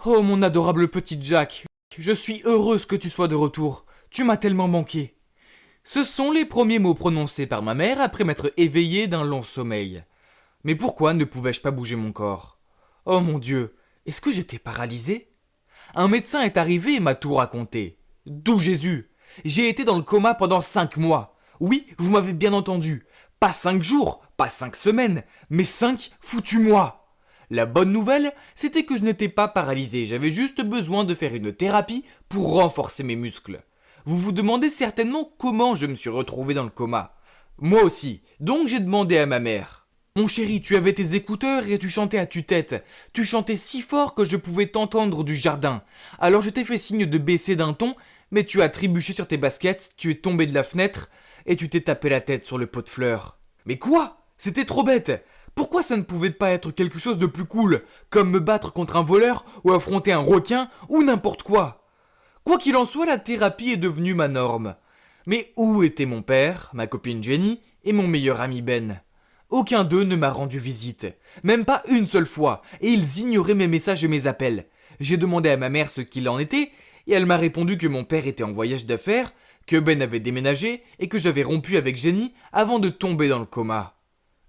Oh mon adorable petit Jack, je suis heureuse que tu sois de retour. Tu m'as tellement manqué. Ce sont les premiers mots prononcés par ma mère après m'être éveillé d'un long sommeil. Mais pourquoi ne pouvais-je pas bouger mon corps? Oh mon Dieu, est-ce que j'étais paralysé? Un médecin est arrivé et m'a tout raconté. D'où Jésus? J'ai été dans le coma pendant 5 mois. Oui, vous m'avez bien entendu. Pas 5 jours, pas 5 semaines, mais 5 foutus mois. La bonne nouvelle, c'était que je n'étais pas paralysé, j'avais juste besoin de faire une thérapie pour renforcer mes muscles. Vous vous demandez certainement comment je me suis retrouvé dans le coma. Moi aussi, donc j'ai demandé à ma mère. Mon chéri, tu avais tes écouteurs et tu chantais à tue-tête. Tu chantais si fort que je pouvais t'entendre du jardin. Alors je t'ai fait signe de baisser d'un ton, mais tu as trébuché sur tes baskets, tu es tombé de la fenêtre et tu t'es tapé la tête sur le pot de fleurs. Mais quoi? C'était trop bête. Pourquoi ça ne pouvait pas être quelque chose de plus cool, comme me battre contre un voleur ou affronter un requin ou n'importe quoi? Quoi qu'il en soit, la thérapie est devenue ma norme. Mais où étaient mon père, ma copine Jenny et mon meilleur ami Ben? Aucun d'eux ne m'a rendu visite, même pas une seule fois, et ils ignoraient mes messages et mes appels. J'ai demandé à ma mère ce qu'il en était, et elle m'a répondu que mon père était en voyage d'affaires, que Ben avait déménagé, et que j'avais rompu avec Jenny avant de tomber dans le coma.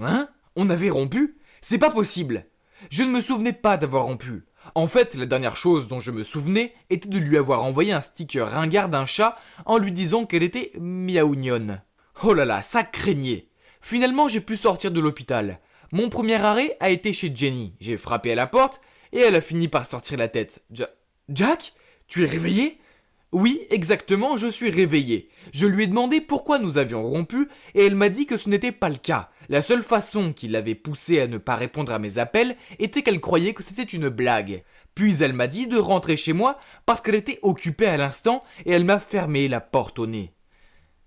Hein? On avait rompu? C'est pas possible! Je ne me souvenais pas d'avoir rompu. En fait, la dernière chose dont je me souvenais était de lui avoir envoyé un sticker ringard d'un chat en lui disant qu'elle était miaougnonne. Oh là là, ça craignait! Finalement, j'ai pu sortir de l'hôpital. Mon premier arrêt a été chez Jenny. J'ai frappé à la porte et elle a fini par sortir la tête. Jack? Tu es réveillé? Oui, exactement, je suis réveillé. Je lui ai demandé pourquoi nous avions rompu et elle m'a dit que ce n'était pas le cas. La seule façon qui l'avait poussée à ne pas répondre à mes appels était qu'elle croyait que c'était une blague. Puis elle m'a dit de rentrer chez moi parce qu'elle était occupée à l'instant et elle m'a fermé la porte au nez.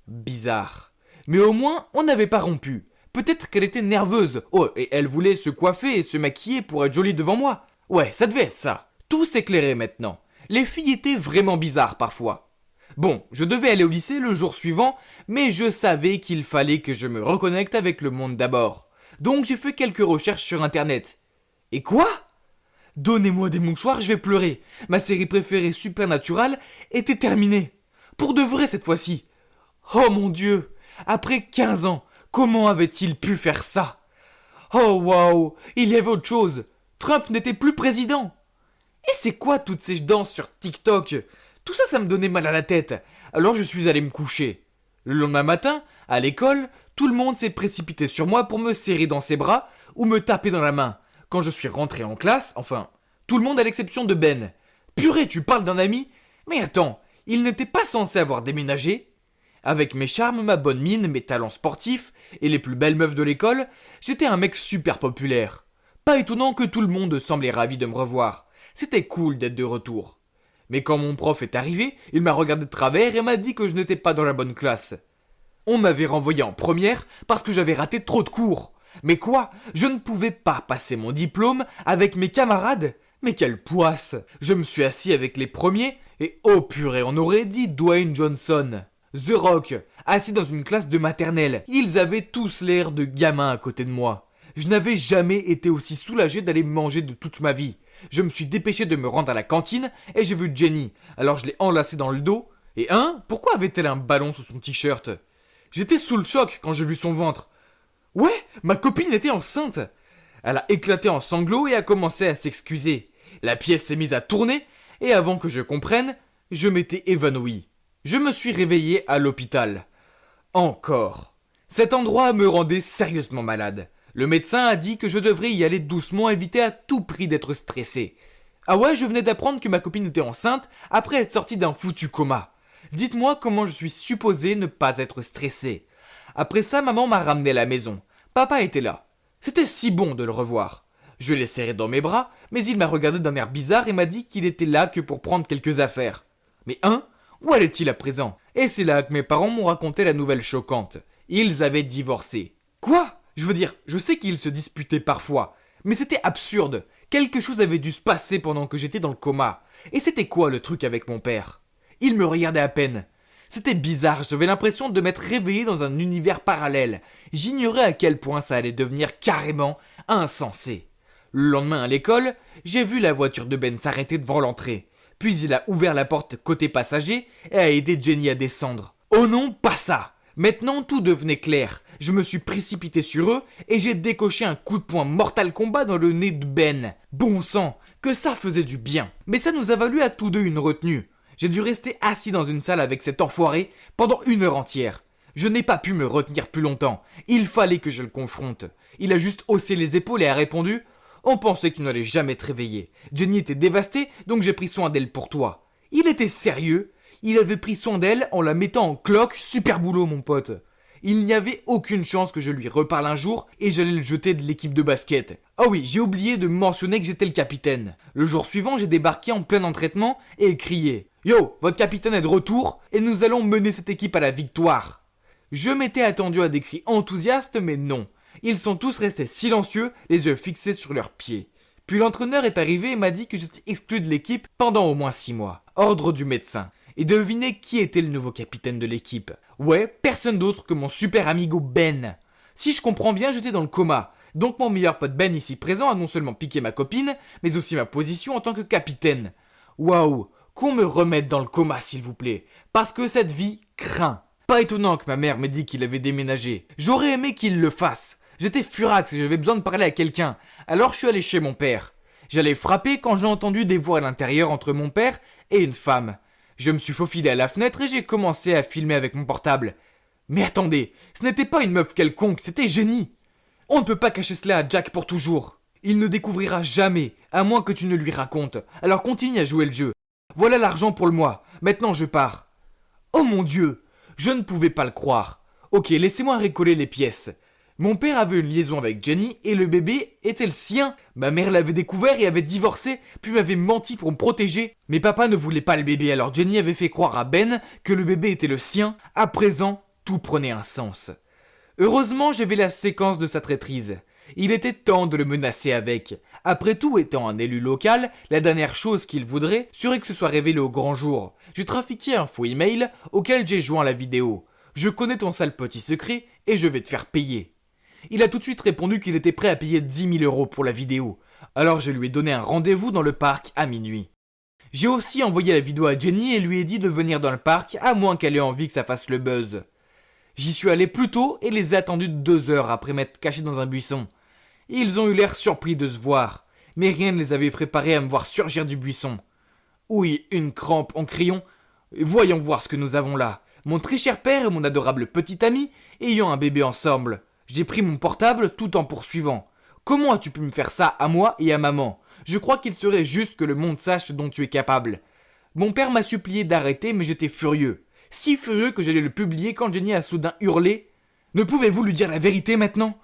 Bizarre. Mais au moins, on n'avait pas rompu. Peut-être qu'elle était nerveuse. Oh, et elle voulait se coiffer et se maquiller pour être jolie devant moi. Ouais, ça devait être ça. Tout s'éclairait maintenant. Les filles étaient vraiment bizarres parfois. Bon, je devais aller au lycée le jour suivant, mais je savais qu'il fallait que je me reconnecte avec le monde d'abord. Donc j'ai fait quelques recherches sur internet. Et quoi? Donnez-moi des mouchoirs, je vais pleurer. Ma série préférée Supernatural était terminée. Pour de vrai cette fois-ci. Oh mon Dieu! Après 15 ans, comment avait-il pu faire ça? Oh waouh, il y avait autre chose. Trump n'était plus président. Et c'est quoi toutes ces danses sur TikTok? Tout ça, ça me donnait mal à la tête. Alors je suis allé me coucher. Le lendemain matin, à l'école, tout le monde s'est précipité sur moi pour me serrer dans ses bras ou me taper dans la main. Quand je suis rentré en classe, enfin, tout le monde à l'exception de Ben. Purée, tu parles d'un ami? Mais attends, il n'était pas censé avoir déménagé? Avec mes charmes, ma bonne mine, mes talents sportifs et les plus belles meufs de l'école, j'étais un mec super populaire. Pas étonnant que tout le monde semblait ravi de me revoir. C'était cool d'être de retour. Mais quand mon prof est arrivé, il m'a regardé de travers et m'a dit que je n'étais pas dans la bonne classe. On m'avait renvoyé en première parce que j'avais raté trop de cours. Mais quoi? Je ne pouvais pas passer mon diplôme avec mes camarades? Mais quelle poisse! Je me suis assis avec les premiers et oh purée, on aurait dit Dwayne Johnson. The Rock, assis dans une classe de maternelle. Ils avaient tous l'air de gamins à côté de moi. Je n'avais jamais été aussi soulagé d'aller manger de toute ma vie. Je me suis dépêché de me rendre à la cantine et j'ai vu Jenny. Alors je l'ai enlacée dans le dos. Et pourquoi avait-elle un ballon sous son t-shirt? J'étais sous le choc quand j'ai vu son ventre. Ouais, ma copine était enceinte. Elle a éclaté en sanglots et a commencé à s'excuser. La pièce s'est mise à tourner et avant que je comprenne, je m'étais évanoui. Je me suis réveillé à l'hôpital. Encore. Cet endroit me rendait sérieusement malade. Le médecin a dit que je devrais y aller doucement, éviter à tout prix d'être stressé. Ah ouais, je venais d'apprendre que ma copine était enceinte après être sortie d'un foutu coma. Dites-moi comment je suis supposé ne pas être stressé. Après ça, maman m'a ramené à la maison. Papa était là. C'était si bon de le revoir. Je l'ai serré dans mes bras, mais il m'a regardé d'un air bizarre et m'a dit qu'il était là que pour prendre quelques affaires. Mais où allait-il à présent? Et c'est là que mes parents m'ont raconté la nouvelle choquante. Ils avaient divorcé. Quoi? Je veux dire, je sais qu'ils se disputaient parfois, mais c'était absurde. Quelque chose avait dû se passer pendant que j'étais dans le coma. Et c'était quoi le truc avec mon père? Il me regardait à peine. C'était bizarre, j'avais l'impression de m'être réveillé dans un univers parallèle. J'ignorais à quel point ça allait devenir carrément insensé. Le lendemain à l'école, j'ai vu la voiture de Ben s'arrêter devant l'entrée. Puis il a ouvert la porte côté passager et a aidé Jenny à descendre. Oh non, pas ça! Maintenant tout devenait clair. Je me suis précipité sur eux et j'ai décoché un coup de poing Mortal Kombat dans le nez de Ben. Bon sang, que ça faisait du bien. Mais ça nous a valu à tous deux une retenue. J'ai dû rester assis dans une salle avec cet enfoiré pendant 1 heure entière. Je n'ai pas pu me retenir plus longtemps. Il fallait que je le confronte. Il a juste haussé les épaules et a répondu « On pensait que tu n'allais jamais te réveiller. Jenny était dévastée, donc j'ai pris soin d'elle pour toi. » Il était sérieux. Il avait pris soin d'elle en la mettant en cloque. Super boulot, mon pote. Il n'y avait aucune chance que je lui reparle un jour et j'allais le jeter de l'équipe de basket. Ah oui, j'ai oublié de mentionner que j'étais le capitaine. Le jour suivant, j'ai débarqué en plein entraînement et crié « Yo, votre capitaine est de retour et nous allons mener cette équipe à la victoire !» Je m'étais attendu à des cris enthousiastes, mais non. Ils sont tous restés silencieux, les yeux fixés sur leurs pieds. Puis l'entraîneur est arrivé et m'a dit que j'étais exclu de l'équipe pendant au moins 6 mois. Ordre du médecin. Et devinez qui était le nouveau capitaine de l'équipe. Ouais, personne d'autre que mon super amigo Ben. Si je comprends bien, j'étais dans le coma. Donc mon meilleur pote Ben ici présent a non seulement piqué ma copine, mais aussi ma position en tant que capitaine. Waouh, qu'on me remette dans le coma s'il vous plaît, parce que cette vie craint. Pas étonnant que ma mère m'ait dit qu'il avait déménagé. J'aurais aimé qu'il le fasse. J'étais furax et j'avais besoin de parler à quelqu'un. Alors je suis allé chez mon père. J'allais frapper quand j'ai entendu des voix à l'intérieur entre mon père et une femme. Je me suis faufilé à la fenêtre et j'ai commencé à filmer avec mon portable. Mais attendez, ce n'était pas une meuf quelconque, c'était Jenny. On ne peut pas cacher cela à Jack pour toujours. Il ne découvrira jamais, à moins que tu ne lui racontes. Alors continue à jouer le jeu. Voilà l'argent pour le mois. Maintenant je pars. Oh mon Dieu! Je ne pouvais pas le croire. Ok, laissez-moi récoller les pièces. Mon père avait une liaison avec Jenny et le bébé était le sien. Ma mère l'avait découvert et avait divorcé, puis m'avait menti pour me protéger. Mais papa ne voulait pas le bébé, alors Jenny avait fait croire à Ben que le bébé était le sien. À présent, tout prenait un sens. Heureusement, j'avais la séquence de sa traîtrise. Il était temps de le menacer avec. Après tout, étant un élu local, la dernière chose qu'il voudrait serait que ce soit révélé au grand jour. Je trafiquais un faux email auquel j'ai joint la vidéo. Je connais ton sale petit secret et je vais te faire payer. Il a tout de suite répondu qu'il était prêt à payer 10 000 € pour la vidéo. Alors je lui ai donné un rendez-vous dans le parc à minuit. J'ai aussi envoyé la vidéo à Jenny et lui ai dit de venir dans le parc à moins qu'elle ait envie que ça fasse le buzz. J'y suis allé plus tôt et les ai attendus 2 heures après m'être caché dans un buisson. Ils ont eu l'air surpris de se voir, mais rien ne les avait préparés à me voir surgir du buisson. Oui, une crampe en criant « Voyons voir ce que nous avons là. Mon très cher père et mon adorable petit ami ayant un bébé ensemble. » J'ai pris mon portable tout en poursuivant. « Comment as-tu pu me faire ça à moi et à maman? Je crois qu'il serait juste que le monde sache ce dont tu es capable. » Mon père m'a supplié d'arrêter, mais j'étais furieux. Si furieux que j'allais le publier quand Jenny a soudain hurlé « Ne pouvez-vous lui dire la vérité maintenant ?»«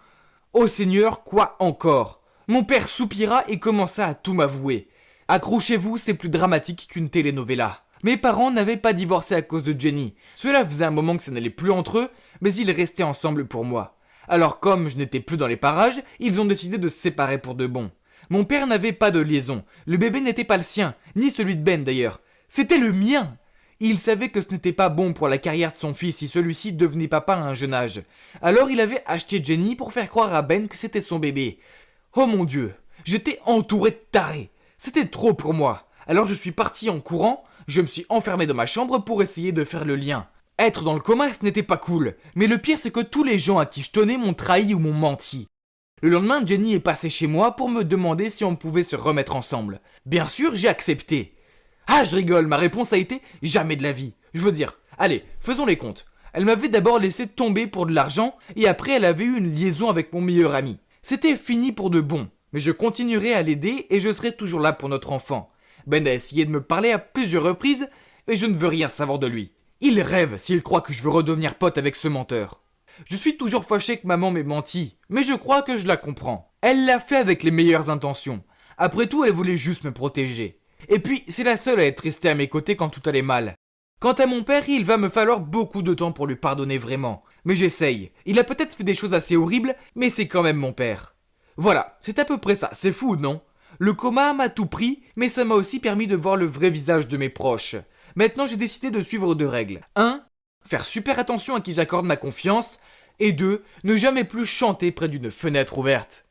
Oh Seigneur, quoi encore ?» Mon père soupira et commença à tout m'avouer. Accrochez-vous, c'est plus dramatique qu'une telenovela. Mes parents n'avaient pas divorcé à cause de Jenny. Cela faisait un moment que ça n'allait plus entre eux, mais ils restaient ensemble pour moi. Alors comme je n'étais plus dans les parages, ils ont décidé de se séparer pour de bon. Mon père n'avait pas de liaison. Le bébé n'était pas le sien, ni celui de Ben d'ailleurs. C'était le mien. Il savait que ce n'était pas bon pour la carrière de son fils si celui-ci devenait papa à un jeune âge. Alors il avait acheté Jenny pour faire croire à Ben que c'était son bébé. Oh mon Dieu, j'étais entouré de tarés. C'était trop pour moi. Alors je suis parti en courant, je me suis enfermé dans ma chambre pour essayer de faire le lien. Être dans le coma, ce n'était pas cool. Mais le pire, c'est que tous les gens à qui je tenais m'ont trahi ou m'ont menti. Le lendemain, Jenny est passée chez moi pour me demander si on pouvait se remettre ensemble. Bien sûr, j'ai accepté. Ah, je rigole, ma réponse a été « jamais de la vie ». Je veux dire, allez, faisons les comptes. Elle m'avait d'abord laissé tomber pour de l'argent et après elle avait eu une liaison avec mon meilleur ami. C'était fini pour de bon, mais je continuerai à l'aider et je serai toujours là pour notre enfant. Ben a essayé de me parler à plusieurs reprises, mais je ne veux rien savoir de lui. Il rêve s'il croit que je veux redevenir pote avec ce menteur. Je suis toujours fâché que maman m'ait menti, mais je crois que je la comprends. Elle l'a fait avec les meilleures intentions. Après tout, elle voulait juste me protéger. Et puis, c'est la seule à être restée à mes côtés quand tout allait mal. Quant à mon père, il va me falloir beaucoup de temps pour lui pardonner vraiment. Mais j'essaye. Il a peut-être fait des choses assez horribles, mais c'est quand même mon père. Voilà, c'est à peu près ça. C'est fou, non? Le coma m'a tout pris, mais ça m'a aussi permis de voir le vrai visage de mes proches. Maintenant, j'ai décidé de suivre 2 règles. 1. Faire super attention à qui j'accorde ma confiance. Et 2. Ne jamais plus chanter près d'une fenêtre ouverte.